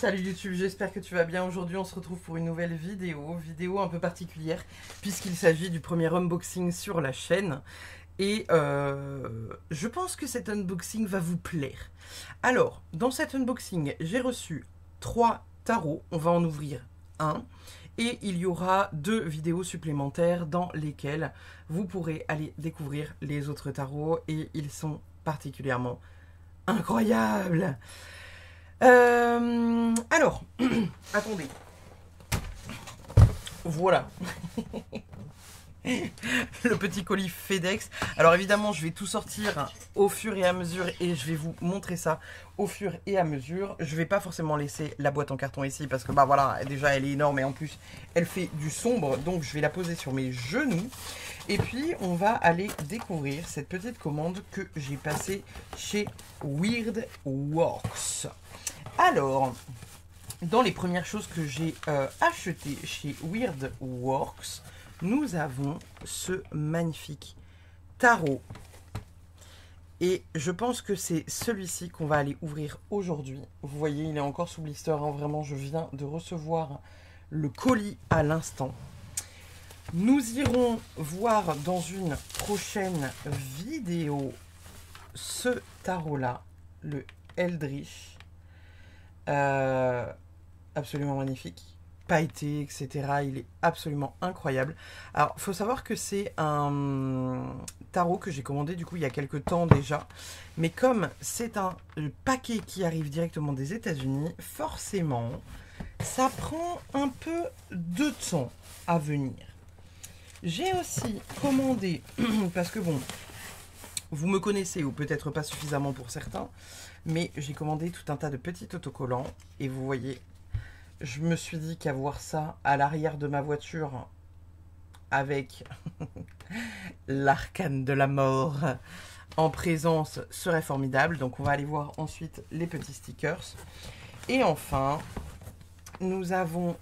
Salut YouTube, j'espère que tu vas bien. Aujourd'hui on se retrouve pour une nouvelle vidéo un peu particulière puisqu'il s'agit du premier unboxing sur la chaîne. Et je pense que cet unboxing va vous plaire. Alors, dans cet unboxing, j'ai reçu 3 tarots. On va en ouvrir un. Et il y aura 2 vidéos supplémentaires dans lesquelles vous pourrez aller découvrir les autres tarots. Et ils sont particulièrement incroyables. Alors, attendez. Voilà. Le petit colis FedEx. Alors évidemment, je vais tout sortir au fur et à mesure et je vais vous montrer ça au fur et à mesure. Je vais pas forcément laisser la boîte en carton ici parce que bah voilà, déjà elle est énorme et en plus elle fait du sombre, donc je vais la poser sur mes genoux. Et puis on va aller découvrir cette petite commande que j'ai passée chez Weirdworks. Alors, dans les premières choses que j'ai achetées chez Weirdworks, nous avons ce magnifique tarot. Et je pense que c'est celui-ci qu'on va aller ouvrir aujourd'hui. Vous voyez, il est encore sous blister. Hein. Vraiment, je viens de recevoir le colis à l'instant. Nous irons voir dans une prochaine vidéo ce tarot-là, le Eldritch. Absolument magnifique. Pailleté, etc. Il est absolument incroyable. Alors, il faut savoir que c'est un tarot que j'ai commandé du coup il y a quelques temps déjà. Mais comme c'est un paquet qui arrive directement des États-Unis, forcément, ça prend un peu de temps à venir. J'ai aussi commandé, parce que bon, vous me connaissez ou peut-être pas suffisamment pour certains, mais j'ai commandé tout un tas de petits autocollants et vous voyez, je me suis dit qu'avoir ça à l'arrière de ma voiture avec l'arcane de la mort en présence serait formidable. Donc on va aller voir ensuite les petits stickers. Et enfin, nous avons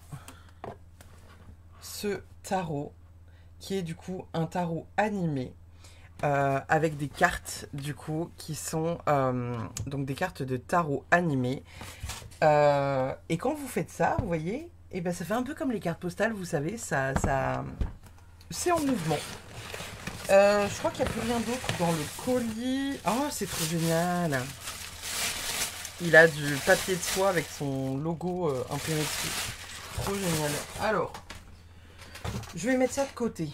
ce tarot qui est du coup un tarot animé. Avec des cartes du coup qui sont donc des cartes de tarot animées et quand vous faites ça, vous voyez, et ben ça fait un peu comme les cartes postales, vous savez, ça c'est en mouvement. Je crois qu'il n'y a plus rien d'autre dans le colis. Oh, c'est trop génial. Il a du papier de soie avec son logo imprimé dessus. Trop génial. Alors, je vais mettre ça de côté.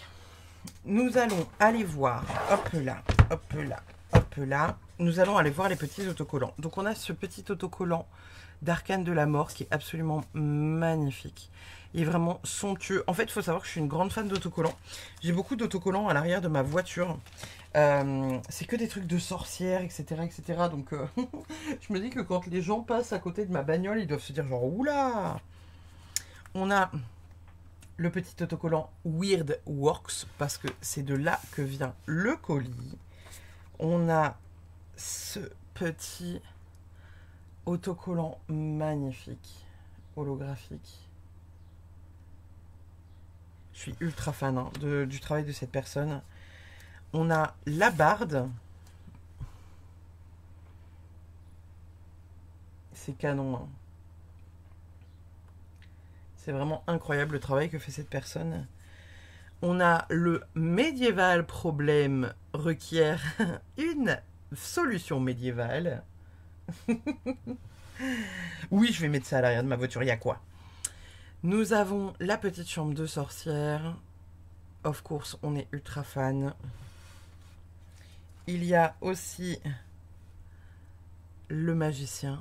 Nous allons aller voir, hop là, hop là, hop là. Nous allons aller voir les petits autocollants. Donc on a ce petit autocollant d'Arcane de la Mort qui est absolument magnifique. Il est vraiment somptueux. En fait, il faut savoir que je suis une grande fan d'autocollants. J'ai beaucoup d'autocollants à l'arrière de ma voiture. C'est que des trucs de sorcières, etc. etc. Donc je me dis que quand les gens passent à côté de ma bagnole, ils doivent se dire genre, oula. On a le petit autocollant Weirdworks, parce que c'est de là que vient le colis. On a ce petit autocollant magnifique, holographique. Je suis ultra fan hein, du travail de cette personne. On a la barde. C'est canon. Hein. C'est vraiment incroyable le travail que fait cette personne. On a le médiéval problème requiert une solution médiévale. Oui, je vais mettre ça à l'arrière de ma voiture, il y a quoi? Nous avons la petite chambre de sorcière. Of course, on est ultra fan. Il y a aussi le magicien.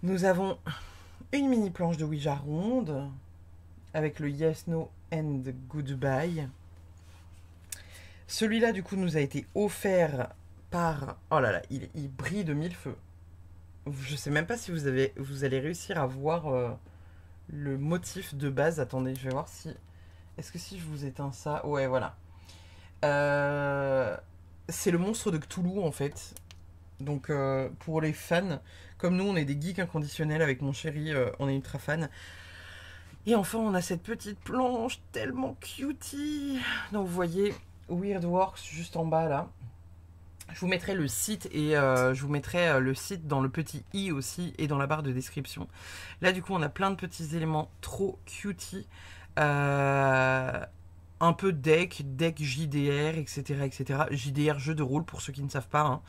Nous avons une mini planche de Ouija ronde avec le Yes, No and Goodbye. Celui-là, du coup, nous a été offert par... Oh là là, il brille de mille feux. Je sais même pas si vous allez réussir à voir le motif de base. Attendez, je vais voir si... Est-ce que si je vous éteins ça... Ouais, voilà. C'est le monstre de Cthulhu, en fait. Donc pour les fans, comme nous on est des geeks inconditionnels avec mon chéri, on est ultra fan. Et enfin on a cette petite planche tellement cutie. Donc vous voyez Weirdworks juste en bas là. Je vous mettrai le site et je vous mettrai le site dans le petit i aussi et dans la barre de description. Là du coup on a plein de petits éléments trop cutie. Un peu deck JDR, etc., etc. JDR, jeu de rôle pour ceux qui ne savent pas.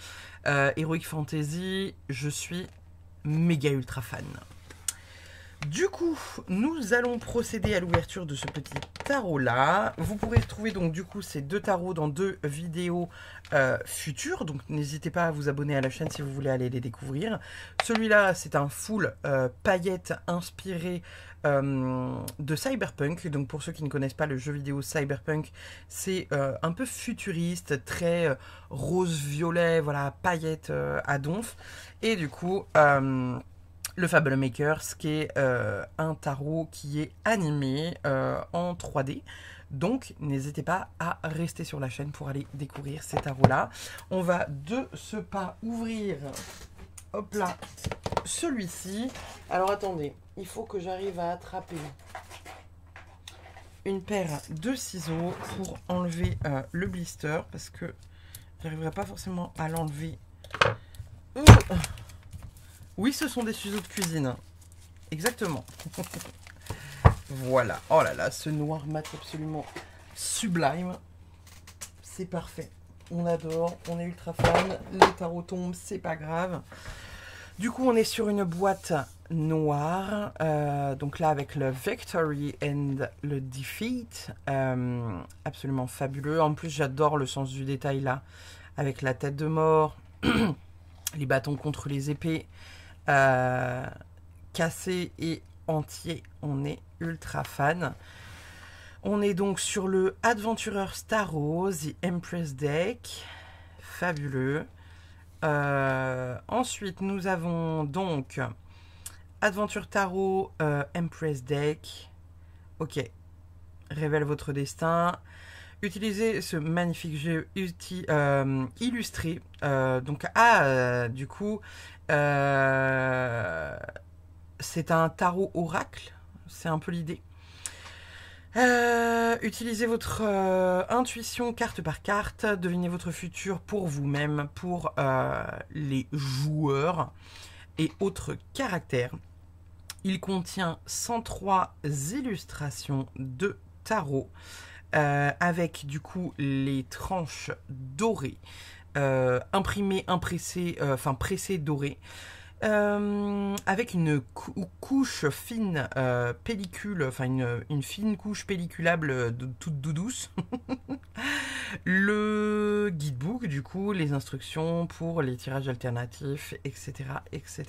Hein. Heroic Fantasy, je suis méga ultra fan. Du coup, nous allons procéder à l'ouverture de ce petit tarot-là. Vous pourrez retrouver donc du coup ces deux tarots dans deux vidéos futures. Donc n'hésitez pas à vous abonner à la chaîne si vous voulez aller les découvrir. Celui-là, c'est un full paillettes inspiré de Cyberpunk. Donc pour ceux qui ne connaissent pas le jeu vidéo Cyberpunk, c'est un peu futuriste, très rose-violet, voilà, paillettes à donf. Et du coup... le Fable Makers, qui est un tarot qui est animé en 3D. Donc, n'hésitez pas à rester sur la chaîne pour aller découvrir ces tarots-là. On va de ce pas ouvrir, hop là, celui-ci. Alors, attendez, il faut que j'arrive à attraper une paire de ciseaux pour enlever le blister, parce que j'arriverai pas forcément à l'enlever. Oui, ce sont des ciseaux de cuisine. Exactement. Voilà. Oh là là, ce noir mat absolument sublime. C'est parfait. On adore, on est ultra fan. Les tarots tombent, c'est pas grave. Du coup, on est sur une boîte noire. Donc là, avec le Victory and le Defeat. Absolument fabuleux. En plus, j'adore le sens du détail là. Avec la tête de mort. Les bâtons contre les épées. Cassé et entier, on est ultra fan. On est donc sur le Adventurer Tarot, The Empress Deck, fabuleux. Ensuite, nous avons donc Adventure Tarot, Empress Deck. Ok, révèle votre destin. Utilisez ce magnifique jeu illustré. Donc, du coup, c'est un tarot oracle. C'est un peu l'idée. Utilisez votre intuition carte par carte. Devinez votre futur pour vous-même, pour les joueurs et autres caractères. Il contient 103 illustrations de tarot. Avec du coup les tranches dorées, imprimées, impressées, pressées dorées, avec une couche fine pellicule, une fine couche pelliculable toute douce. Le guidebook, du coup, les instructions pour les tirages alternatifs, etc., etc.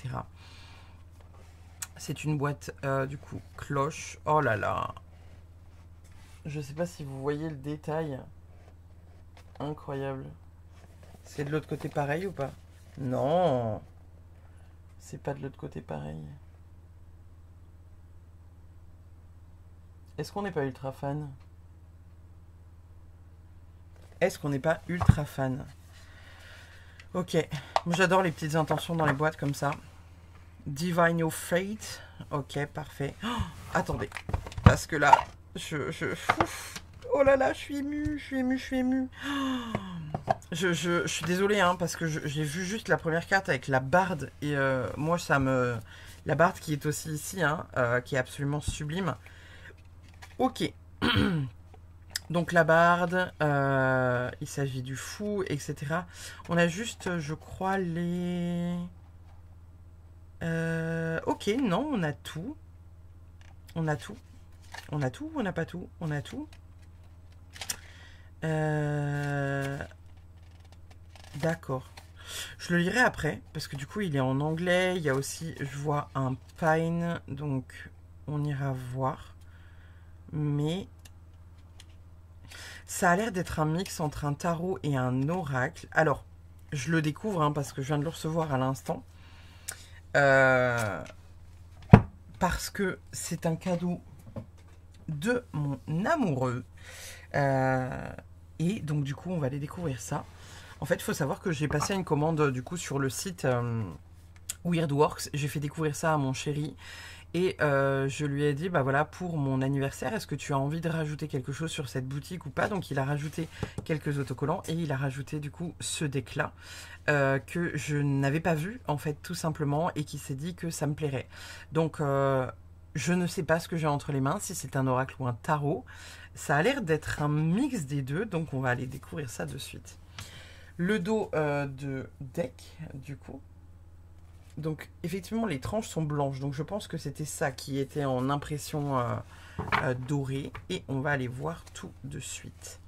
C'est une boîte du coup cloche. Oh là là. Je sais pas si vous voyez le détail. Incroyable. C'est de l'autre côté pareil ou pas? Non. C'est pas de l'autre côté pareil. Est-ce qu'on n'est pas ultra fan? Est-ce qu'on n'est pas ultra fan? Ok. Moi j'adore les petites intentions dans les boîtes comme ça. Divine Your Fate. Ok, parfait. Oh, attendez. Parce que là... Oh là là, je suis émue, je suis émue, je suis émue. Je suis désolée, hein, parce que j'ai vu juste la première carte avec la barde. Et moi, ça me... La barde qui est aussi ici, hein, qui est absolument sublime. Ok. Donc la barde, il s'agit du fou, etc. On a juste, je crois, les... ok, non, on a tout. On a tout. On a tout ou on n'a pas tout? On a tout. D'accord. Je le lirai après, parce que du coup, il est en anglais. Il y a aussi, je vois un pine, donc on ira voir. Mais ça a l'air d'être un mix entre un tarot et un oracle. Alors, je le découvre, hein, parce que je viens de le recevoir à l'instant. Parce que c'est un cadeau de mon amoureux. Et donc du coup on va aller découvrir ça. En fait il faut savoir que j'ai passé une commande du coup sur le site Weirdworks. J'ai fait découvrir ça à mon chéri Et je lui ai dit, bah voilà, pour mon anniversaire, est-ce que tu as envie de rajouter quelque chose sur cette boutique ou pas? Donc il a rajouté quelques autocollants et il a rajouté du coup ce deck-là que je n'avais pas vu en fait tout simplement et qui s'est dit que ça me plairait. Donc je ne sais pas ce que j'ai entre les mains, si c'est un oracle ou un tarot. Ça a l'air d'être un mix des deux, donc on va aller découvrir ça de suite. Le dos de deck, du coup. Donc effectivement les tranches sont blanches, donc je pense que c'était ça qui était en impression dorée. Et on va aller voir tout de suite.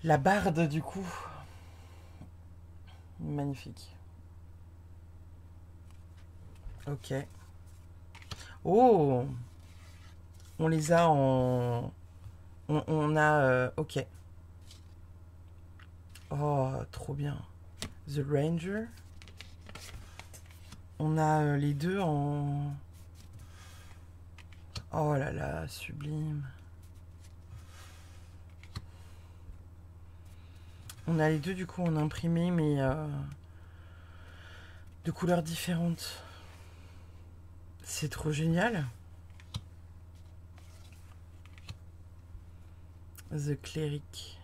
La barde du coup. Magnifique. Ok. Oh, on les a en... On a... ok. Oh, trop bien. The Ranger. On a les deux en... Oh là là, sublime. On a les deux du coup en imprimé, mais de couleurs différentes. C'est trop génial. The Cleric.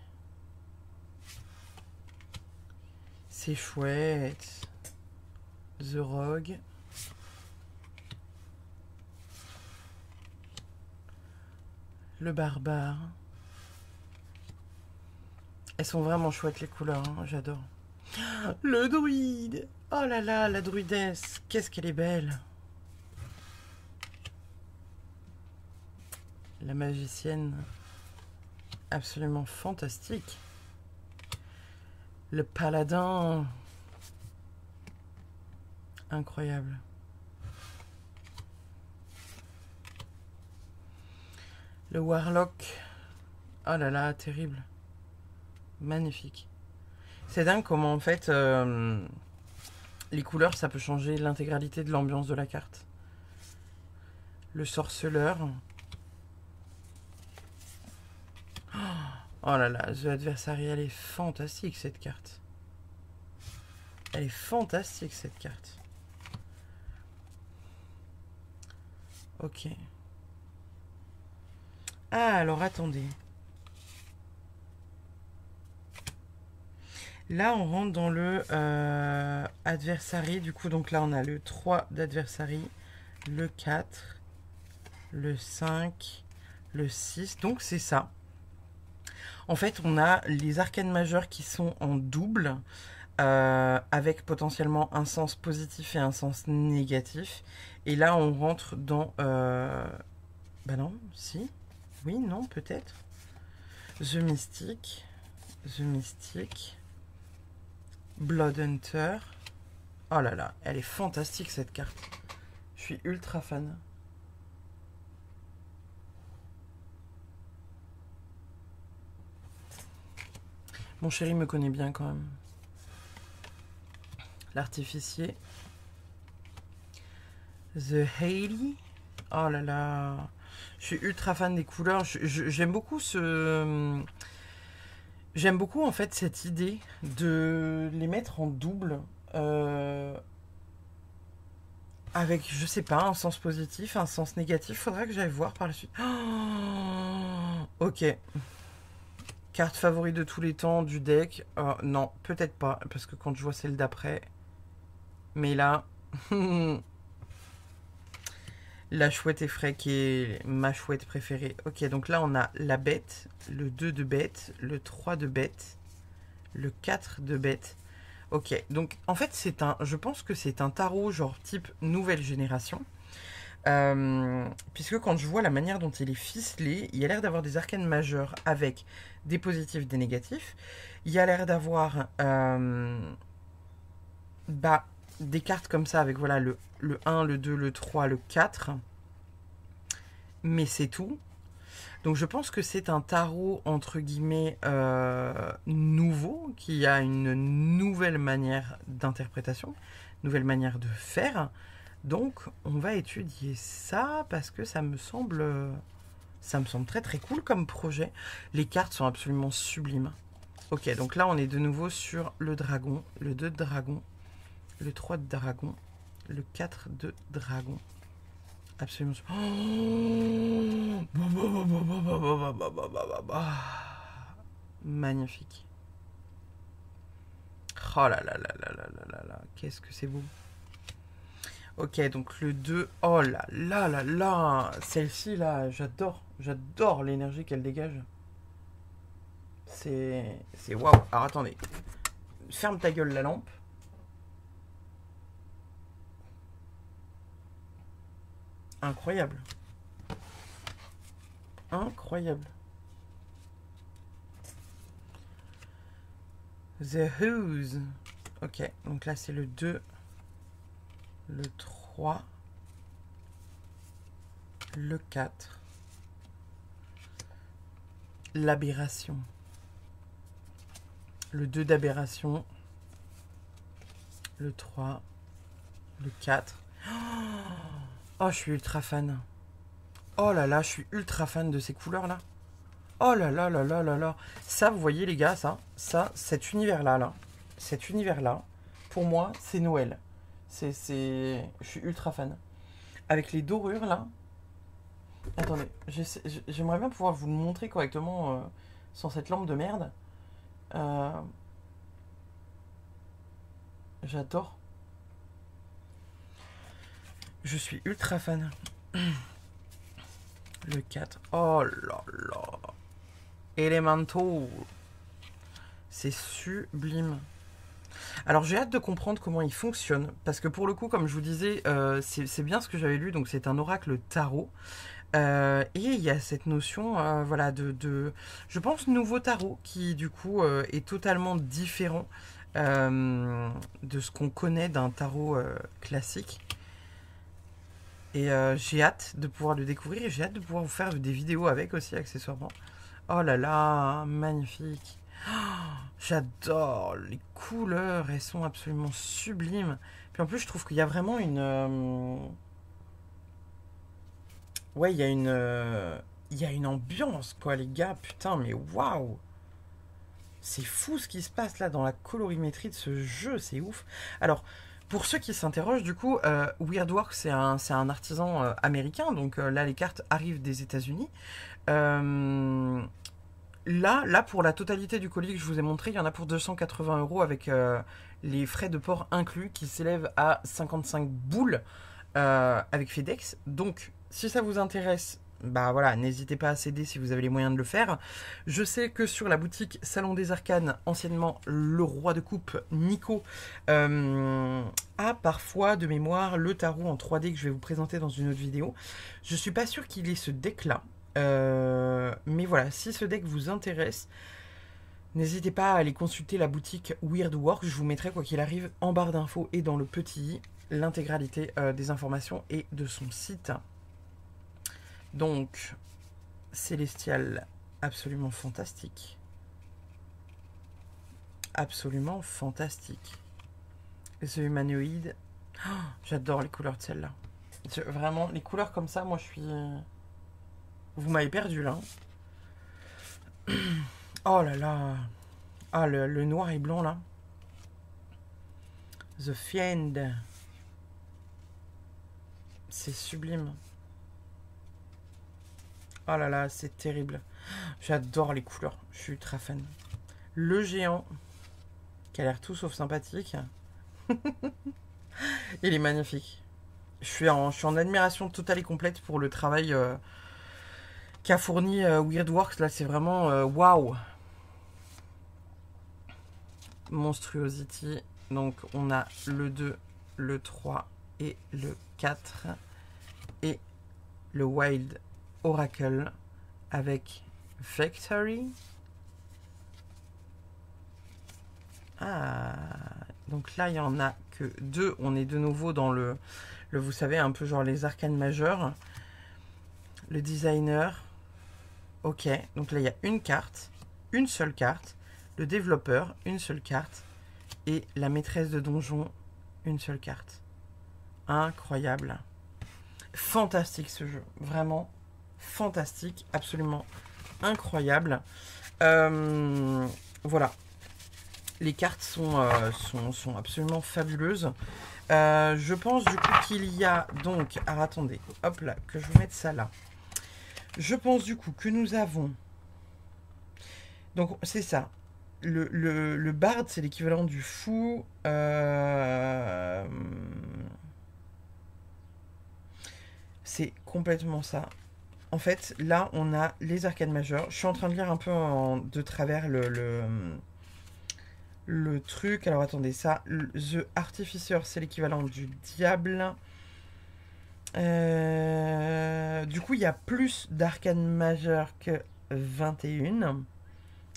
C'est chouette. The Rogue. Le Barbare. Elles sont vraiment chouettes les couleurs, hein, j'adore. Le druide. Oh là là, la druidesse. Qu'est-ce qu'elle est belle. La magicienne. Absolument fantastique. Le paladin. Incroyable. Le warlock. Oh là là, terrible. Magnifique. C'est dingue comment en fait les couleurs ça peut changer l'intégralité de l'ambiance de la carte. Le sorceleur. Oh là là, The Adversary, elle est fantastique cette carte. Elle est fantastique cette carte. Ok. Ah alors attendez. Là, on rentre dans le Adversary. Du coup, donc là, on a le 3 d'Adversary, le 4, le 5, le 6. Donc, c'est ça. En fait, on a les arcanes majeures qui sont en double, avec potentiellement un sens positif et un sens négatif. Et là, on rentre dans... bah non, si. Oui, non, peut-être. The Mystic. The Mystic. Blood Hunter. Oh là là, elle est fantastique cette carte. Je suis ultra fan. Mon chéri me connaît bien quand même. L'artificier. The Hailey. Oh là là. Je suis ultra fan des couleurs. J'aime beaucoup ce... J'aime beaucoup en fait cette idée de les mettre en double avec, je sais pas, un sens positif, un sens négatif. Faudra que j'aille voir par la suite. Oh, ok. Carte favorite de tous les temps du deck. Non, peut-être pas, parce que quand je vois celle d'après... Mais là... La chouette effraie qui est ma chouette préférée. Ok, donc là on a la bête, le 2 de bête, le 3 de bête, le 4 de bête. Ok, donc en fait c'est un, je pense que c'est un tarot genre type nouvelle génération. Puisque quand je vois la manière dont il est ficelé, il y a l'air d'avoir des arcanes majeures avec des positifs, des négatifs. Il y a l'air d'avoir des cartes comme ça avec voilà le 1, le 2, le 3, le 4. Mais c'est tout. Donc je pense que c'est un tarot entre guillemets nouveau, qui a une nouvelle manière d'interprétation, nouvelle manière de faire. Donc on va étudier ça parce que ça me semble très très cool comme projet. Les cartes sont absolument sublimes. Ok, donc là on est de nouveau sur le dragon, le 2 de dragon, le 3 de dragon, le 4 de dragon. Absolument. Magnifique. Oh là là là là là là là là. Qu'est-ce que c'est beau. Ok, donc le 2. Oh là là là là. Celle-ci, là, j'adore. J'adore l'énergie qu'elle dégage. C'est waouh. Alors, attendez. Ferme ta gueule, la lampe. Incroyable. Incroyable. The Who's. Ok, donc là, c'est le 2. Le 3. Le 4. L'aberration. Le 2 d'aberration. Le 3. Le 4. Oh, je suis ultra fan. Oh là là, je suis ultra fan de ces couleurs-là. Oh là là là là là là. Ça, vous voyez les gars, cet univers-là, cet univers-là, pour moi, c'est Noël. Je suis ultra fan. Avec les dorures, là. Attendez, j'aimerais bien pouvoir vous le montrer correctement sans cette lampe de merde. J'adore. Je suis ultra fan. Le 4. Oh là là. Elemental. C'est sublime. Alors j'ai hâte de comprendre comment il fonctionne. Parce que pour le coup, comme je vous disais, c'est bien ce que j'avais lu. Donc c'est un oracle tarot. Et il y a cette notion voilà, je pense, nouveau tarot qui du coup est totalement différent de ce qu'on connaît d'un tarot classique. Et j'ai hâte de pouvoir le découvrir et j'ai hâte de pouvoir vous faire des vidéos avec aussi accessoirement. Oh là là, magnifique. Oh, j'adore les couleurs, elles sont absolument sublimes. Puis en plus, je trouve qu'il y a vraiment une... Ouais, il y a une ambiance, quoi, les gars. Putain, mais waouh! C'est fou ce qui se passe là dans la colorimétrie de ce jeu, c'est ouf. Alors, pour ceux qui s'interrogent, du coup, Weirdworks, c'est un artisan américain. Donc là, les cartes arrivent des États-Unis. Là, pour la totalité du colis que je vous ai montré, il y en a pour 280 € avec les frais de port inclus qui s'élèvent à 55 boules avec FedEx. Donc, si ça vous intéresse, bah voilà, n'hésitez pas à céder si vous avez les moyens de le faire. Je sais que sur la boutique Salon des Arcanes, anciennement le roi de coupe, Nico, a parfois de mémoire le tarot en 3D que je vais vous présenter dans une autre vidéo. Je suis pas sûre qu'il ait ce deck là. Mais voilà, si ce deck vous intéresse, n'hésitez pas à aller consulter la boutique Weirdworks. Je vous mettrai, quoi qu'il arrive, en barre d'infos et dans le petit i, l'intégralité des informations et de son site. Donc, Célestial, absolument fantastique. Absolument fantastique. The Humanoid. Oh, j'adore les couleurs de celle-là. Vraiment, les couleurs comme ça, moi je suis... Vous m'avez perdu là. Oh là là. Ah, le noir et blanc là. The Fiend. C'est sublime. Oh là là, c'est terrible. J'adore les couleurs. Je suis ultra fan. Le géant, qui a l'air tout sauf sympathique. Il est magnifique. Je suis en admiration totale et complète pour le travail qu'a fourni Weirdworks. Là, c'est vraiment waouh. Monstruosity. Donc, on a le 2, le 3 et le 4. Et le Wild Oracle avec Victory. Ah, donc là, il n'y en a que 2. On est de nouveau dans le, vous savez, un peu genre les arcanes majeures. Le designer. Ok, donc là, il y a une carte, une seule carte. Le développeur, une seule carte. Et la maîtresse de donjon, une seule carte. Incroyable. Fantastique ce jeu. Vraiment fantastique. Absolument incroyable. Voilà. Les cartes sont absolument fabuleuses. Je pense du coup qu'il y a donc... Alors attendez, hop là, que je vous mette ça là. Je pense du coup que nous avons... Donc c'est ça. Le bard, c'est l'équivalent du fou. C'est complètement ça. En fait, là, on a les arcanes majeures. Je suis en train de lire un peu de travers le truc. Alors, attendez, ça, The Artificer, c'est l'équivalent du diable. Du coup, il y a plus d'arcanes majeures que 21.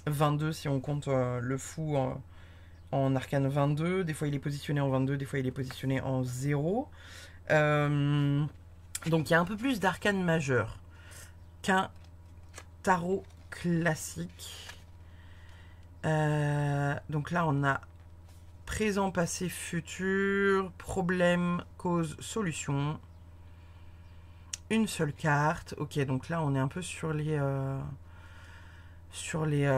22 si on compte le fou en arcane 22. Des fois, il est positionné en 22, des fois, il est positionné en 0. Donc, il y a un peu plus d'arcanes majeures qu'un tarot classique. Donc là, on a présent, passé, futur, problème, cause, solution. Une seule carte. Ok, donc là, on est un peu sur les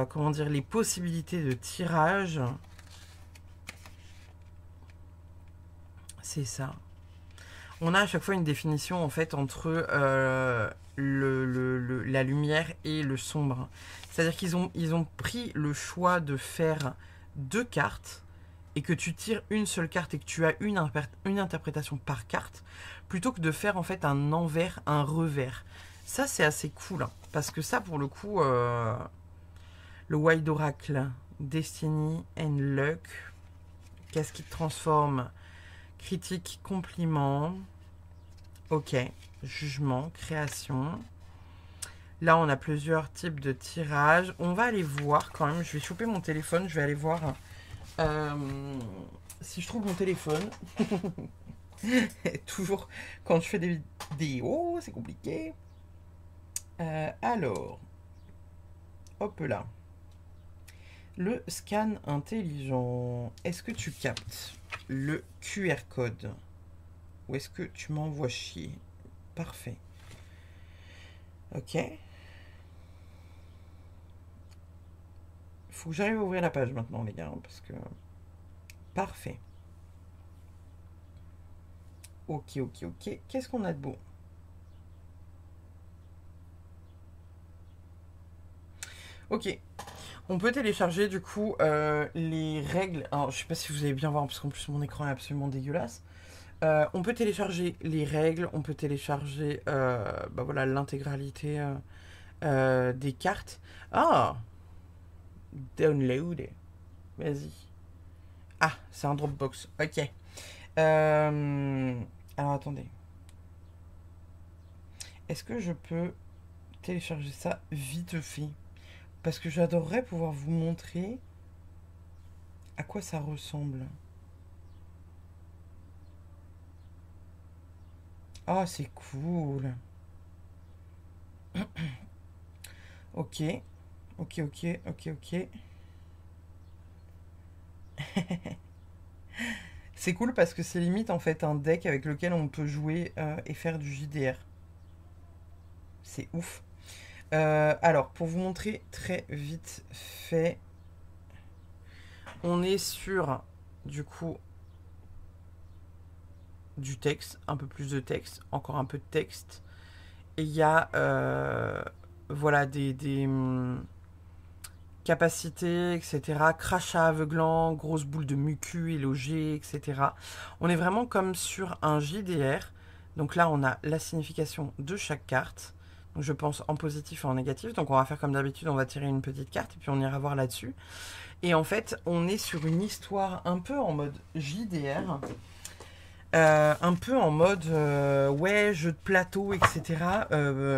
comment dire, les possibilités de tirage. C'est ça. On a à chaque fois une définition en fait entre la lumière et le sombre. C'est-à-dire qu'ils ont pris le choix de faire 2 cartes et que tu tires une seule carte et que tu as une interprétation par carte, plutôt que de faire en fait un envers, un revers. Ça c'est assez cool, hein, parce que ça pour le coup, le Wild Oracle, Destiny and Luck, qu'est-ce qui te transforme? Critique, compliment. Ok, jugement, création. Là, on a plusieurs types de tirages. On va aller voir quand même. Je vais choper mon téléphone. Je vais aller voir si je trouve mon téléphone. Toujours quand je fais des vidéos, c'est compliqué. Alors, hop là. Le scan intelligent. Est-ce que tu captes le QR code? Ou est-ce que tu m'envoies chier? Parfait. Ok. Faut que j'arrive à ouvrir la page maintenant, les gars, parce que... Parfait. Ok, ok, ok. Qu'est-ce qu'on a de beau? Ok. On peut télécharger, du coup, les règles. Alors, je sais pas si vous allez bien voir, parce qu'en plus, mon écran est absolument dégueulasse. On peut télécharger les règles, on peut télécharger bah voilà, l'intégralité des cartes. Ah, download. Vas-y. Ah, c'est un Dropbox. Ok. Alors attendez. Est-ce que je peux télécharger ça vite fait? Parce que j'adorerais pouvoir vous montrer à quoi ça ressemble. Ah, c'est cool. Ok. Ok, ok, ok, ok. C'est cool parce que c'est limite en fait un deck avec lequel on peut jouer et faire du JDR. C'est ouf. Alors, pour vous montrer très vite fait, on est sur, du coup, du texte, un peu plus de texte, encore un peu de texte. Et il y a, voilà, des capacités, etc. Crachat aveuglant, grosse boule de mucu élogée, etc. On est vraiment comme sur un JDR. Donc là, on a la signification de chaque carte. Donc je pense en positif et en négatif. Donc on va faire comme d'habitude, on va tirer une petite carte et puis on ira voir là-dessus. Et en fait, on est sur une histoire un peu en mode JDR. Un peu en mode ouais, jeu de plateau, etc.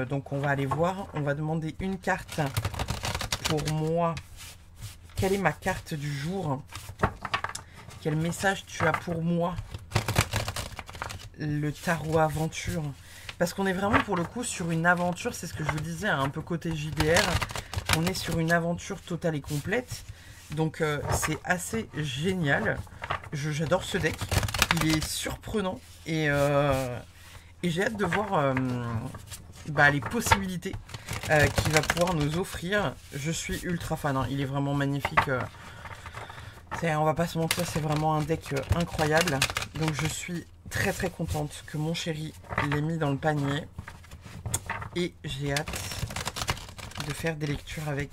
Donc on va aller voir. On va demander une carte pour moi. Quelle est ma carte du jour? Quel message tu as pour moi? Le tarot aventure. Parce qu'on est vraiment pour le coup sur une aventure. C'est ce que je vous disais, un peu côté JDR. On est sur une aventure totale et complète. Donc c'est assez génial. J'adore ce deck. Il est surprenant. Et j'ai hâte de voir les possibilités qu'il va pouvoir nous offrir. Je suis ultra fan. Hein. Il est vraiment magnifique. On va pas se mentir, c'est vraiment un deck incroyable. Donc je suis très très contente que mon chéri l'ait mis dans le panier. Et j'ai hâte de faire des lectures avec.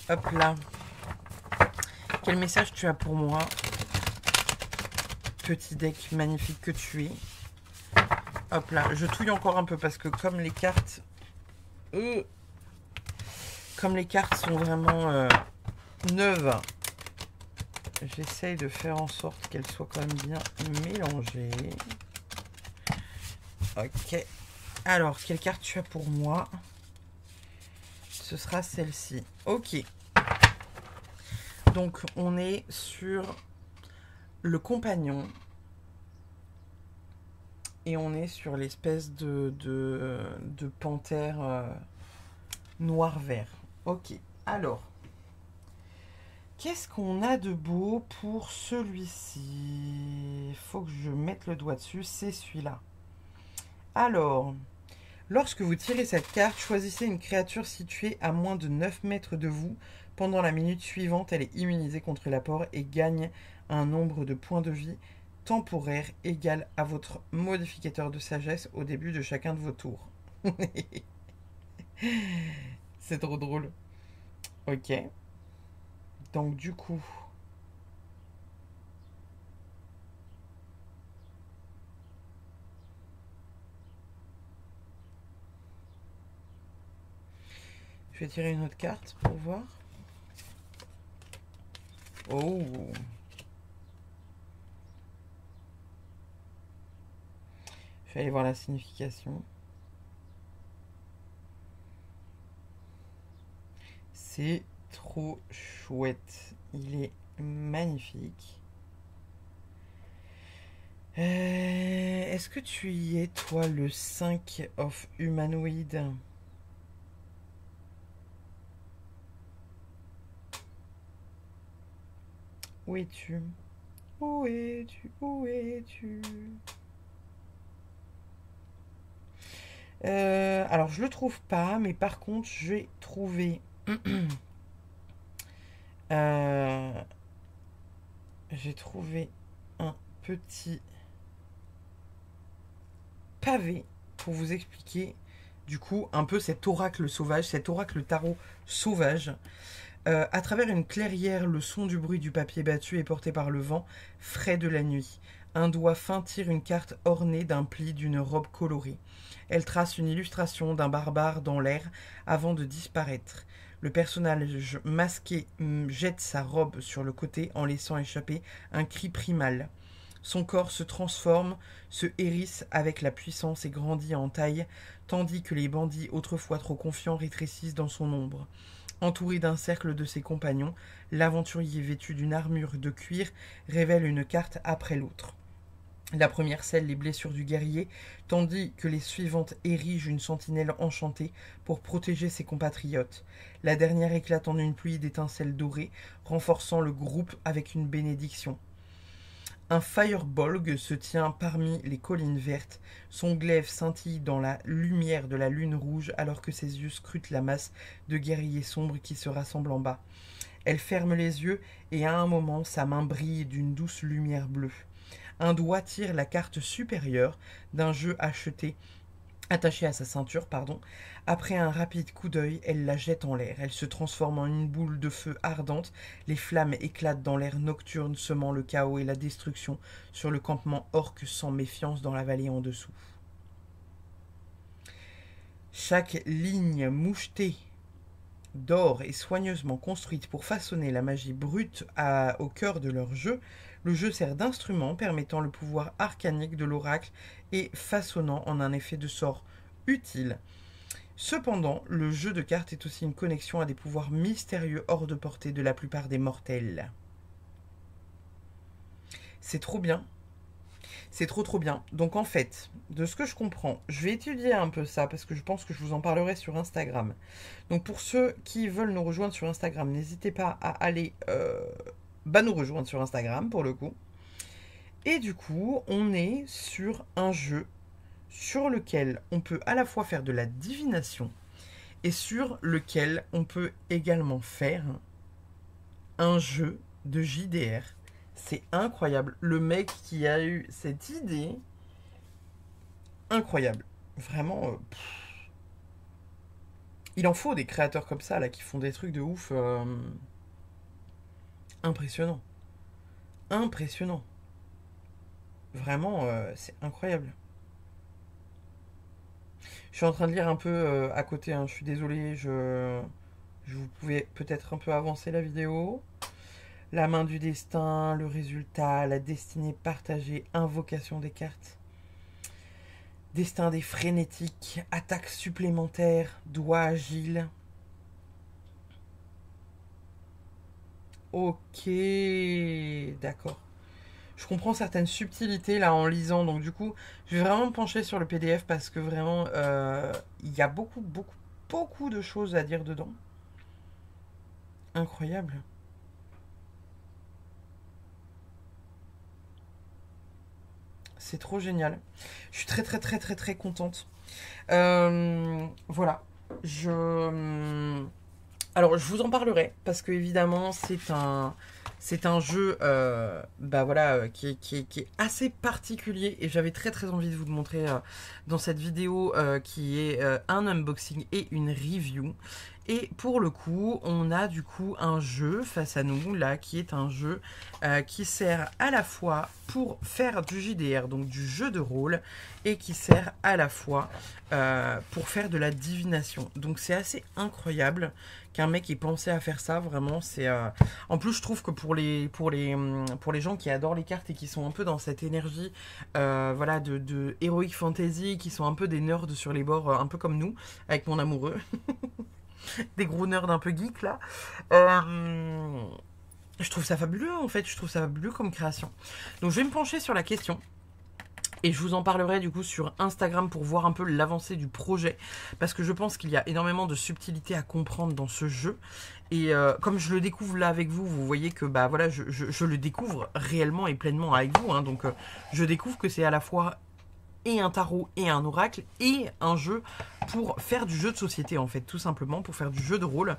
Hop là. Quel message tu as pour moi? Petit deck magnifique que tu es. Hop là, je touille encore un peu parce que comme les cartes... comme les cartes sont vraiment neuves, j'essaye de faire en sorte qu'elles soient quand même bien mélangées. Ok. Alors, quelle carte tu as pour moi? Ce sera celle-ci. Ok. Donc, on est sur le compagnon. Et on est sur l'espèce de panthère noir-vert. Ok. Alors, qu'est-ce qu'on a de beau pour celui-ci? Il faut que je mette le doigt dessus. C'est celui-là. Alors, lorsque vous tirez cette carte, choisissez une créature située à moins de 9 mètres de vous. Pendant la minute suivante, elle est immunisée contre l'apport et gagne un nombre de points de vie temporaire égal à votre modificateur de sagesse au début de chacun de vos tours. C'est trop drôle. Ok. Donc du coup... je vais tirer une autre carte pour voir. Oh! Je vais aller voir la signification. C'est trop chouette. Il est magnifique. Est-ce que tu y es, toi, le 5 of Humanoid? Où es-tu? Où es-tu? Où es-tu? Alors, je le trouve pas, mais par contre, j'ai trouvé... j'ai trouvé un petit pavé pour vous expliquer, du coup, un peu cet oracle sauvage, cet oracle tarot sauvage. À travers une clairière, le son du bruit du papier battu est porté par le vent frais de la nuit. Un doigt fin tire une carte ornée d'un pli d'une robe colorée. Elle trace une illustration d'un barbare dans l'air avant de disparaître. Le personnage masqué jette sa robe sur le côté en laissant échapper un cri primal. Son corps se transforme, se hérisse avec la puissance et grandit en taille, tandis que les bandits autrefois trop confiants rétrécissent dans son ombre. Entouré d'un cercle de ses compagnons, l'aventurier vêtu d'une armure de cuir révèle une carte après l'autre. La première scelle les blessures du guerrier, tandis que les suivantes érigent une sentinelle enchantée pour protéger ses compatriotes. La dernière éclate en une pluie d'étincelles dorées, renforçant le groupe avec une bénédiction. Un firebolg se tient parmi les collines vertes. Son glaive scintille dans la lumière de la lune rouge alors que ses yeux scrutent la masse de guerriers sombres qui se rassemblent en bas. Elle ferme les yeux et à un moment, sa main brille d'une douce lumière bleue. Un doigt tire la carte supérieure d'un jeu attaché à sa ceinture, Après un rapide coup d'œil, elle la jette en l'air. Elle se transforme en une boule de feu ardente. Les flammes éclatent dans l'air nocturne, semant le chaos et la destruction sur le campement orc sans méfiance dans la vallée en dessous. Chaque ligne mouchetée d'or est soigneusement construite pour façonner la magie brute au cœur de leur jeu. Le jeu sert d'instrument permettant le pouvoir arcanique de l'oracle et façonnant en un effet de sort utile. Cependant, le jeu de cartes est aussi une connexion à des pouvoirs mystérieux hors de portée de la plupart des mortels. C'est trop bien. C'est trop bien. Donc en fait, de ce que je comprends, je vais étudier un peu ça parce que je pense que je vous en parlerai sur Instagram. Donc pour ceux qui veulent nous rejoindre sur Instagram, n'hésitez pas à aller nous rejoindre sur Instagram pour le coup. Et du coup, on est sur un jeu sur lequel on peut à la fois faire de la divination et sur lequel on peut également faire un jeu de JDR. C'est incroyable. Le mec qui a eu cette idée, incroyable. Vraiment, il en faut des créateurs comme ça, là, qui font des trucs de ouf. Impressionnant. Impressionnant. Vraiment, c'est incroyable. Je suis en train de lire un peu à côté, hein. Je suis désolé, vous pouvez peut-être un peu avancer la vidéo. La main du destin, le résultat, la destinée partagée, invocation des cartes. Destin des frénétiques, attaque supplémentaire, doigt agile. Ok, d'accord. Je comprends certaines subtilités là en lisant, donc du coup, je vais vraiment me pencher sur le PDF parce que vraiment, il y a beaucoup de choses à dire dedans. Incroyable. C'est trop génial. Je suis très contente. Voilà. Alors, je vous en parlerai parce que évidemment, c'est un jeu, bah voilà, qui est assez particulier et j'avais très envie de vous le montrer dans cette vidéo qui est un unboxing et une review. Et pour le coup, on a du coup un jeu face à nous, là, qui est un jeu qui sert à la fois pour faire du JDR, donc du jeu de rôle, et qui sert à la fois pour faire de la divination. Donc c'est assez incroyable qu'un mec ait pensé à faire ça, vraiment. C'est en plus, je trouve que pour les gens qui adorent les cartes et qui sont un peu dans cette énergie voilà, de heroic fantasy, qui sont un peu des nerds sur les bords, un peu comme nous, avec mon amoureux. Des gros nerds un peu geeks là. Je trouve ça fabuleux en fait, je trouve ça fabuleux comme création. Donc je vais me pencher sur la question. Et je vous en parlerai du coup sur Instagram pour voir un peu l'avancée du projet. Parce que je pense qu'il y a énormément de subtilités à comprendre dans ce jeu. Et comme je le découvre là avec vous, vous voyez que bah voilà, je le découvre réellement et pleinement avec vous. Hein, donc je découvre que c'est à la fois et un tarot et un oracle et un jeu pour faire du jeu de société en fait, tout simplement, pour faire du jeu de rôle.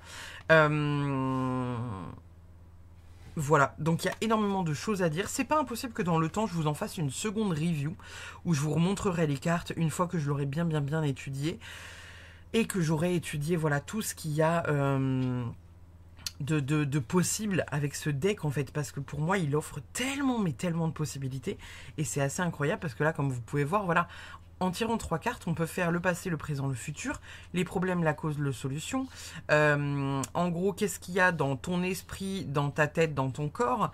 Voilà, donc il y a énormément de choses à dire. C'est pas impossible que dans le temps je vous en fasse une seconde review où je vous remontrerai les cartes une fois que je l'aurai bien étudié et que j'aurai étudié voilà tout ce qu'il y a de possible avec ce deck en fait, parce que pour moi il offre tellement de possibilités et c'est assez incroyable parce que là comme vous pouvez voir voilà, en tirant 3 cartes on peut faire le passé, le présent, le futur, les problèmes, la cause, le solution, en gros qu'est-ce qu'il y a dans ton esprit, dans ta tête, dans ton corps,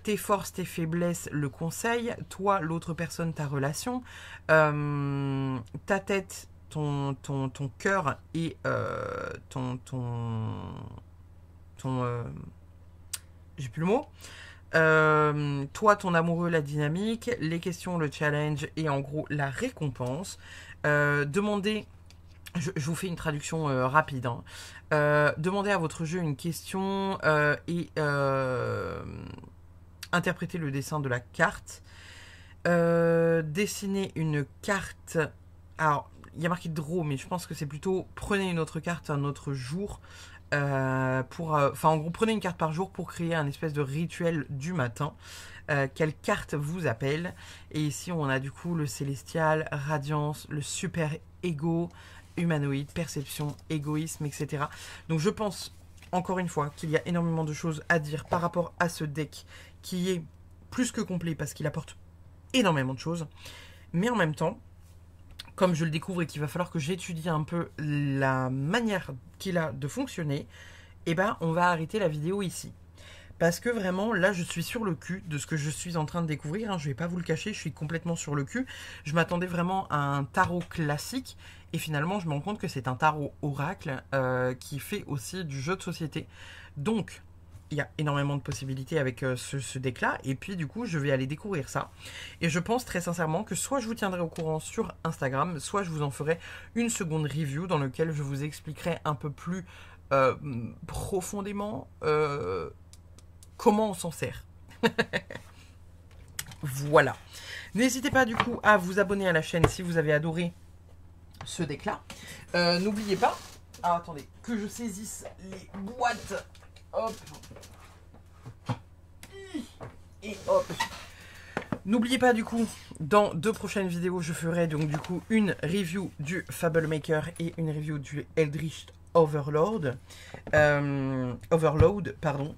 tes forces, tes faiblesses, le conseil, toi, l'autre personne, ta relation, ta tête, ton cœur et j'ai plus le mot. Toi, ton amoureux, la dynamique, les questions, le challenge et en gros la récompense. Demandez, je vous fais une traduction rapide. Hein. Demandez à votre jeu une question et interprétez le dessin de la carte. Dessinez une carte. Alors, il y a marqué draw, mais je pense que c'est plutôt prenez une autre carte un autre jour. En gros, prenez une carte par jour pour créer un espèce de rituel du matin. Quelle carte vous appelle? Et ici, on a du coup le célestial, radiance, le super ego, humanoïde, perception, égoïsme, etc. Donc, je pense, encore une fois, qu'il y a énormément de choses à dire par rapport à ce deck qui est plus que complet parce qu'il apporte énormément de choses. Mais en même temps, comme je le découvre et qu'il va falloir que j'étudie un peu la manière qu'il a de fonctionner, eh ben on va arrêter la vidéo ici. Parce que vraiment, là, je suis sur le cul de ce que je suis en train de découvrir. Hein, je vais pas vous le cacher, je suis complètement sur le cul. Je m'attendais vraiment à un tarot classique. Et finalement, je me rends compte que c'est un tarot oracle qui fait aussi du jeu de société. Donc, il y a énormément de possibilités avec ce deck-là. Et puis, du coup, je vais aller découvrir ça. Et je pense très sincèrement que soit je vous tiendrai au courant sur Instagram, soit je vous en ferai une seconde review dans laquelle je vous expliquerai un peu plus profondément comment on s'en sert. Voilà. N'hésitez pas, du coup, à vous abonner à la chaîne si vous avez adoré ce deck-là. N'oubliez pas... Alors, attendez, que je saisisse les boîtes. Hop. Et hop. N'oubliez pas du coup, dans 2 prochaines vidéos, je ferai donc du coup une review du Fable Maker et une review du Eldritch Overload. Overload, pardon.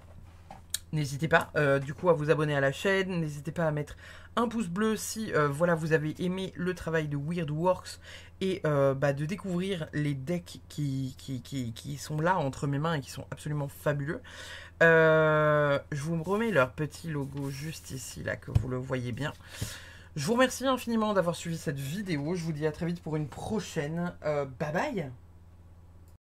N'hésitez pas du coup à vous abonner à la chaîne, n'hésitez pas à mettre un pouce bleu si voilà, vous avez aimé le travail de Weirdworks et de découvrir les decks qui sont là entre mes mains et qui sont absolument fabuleux. Je vous remets leur petit logo juste ici, là, que vous le voyez bien. Je vous remercie infiniment d'avoir suivi cette vidéo. Je vous dis à très vite pour une prochaine. Bye bye!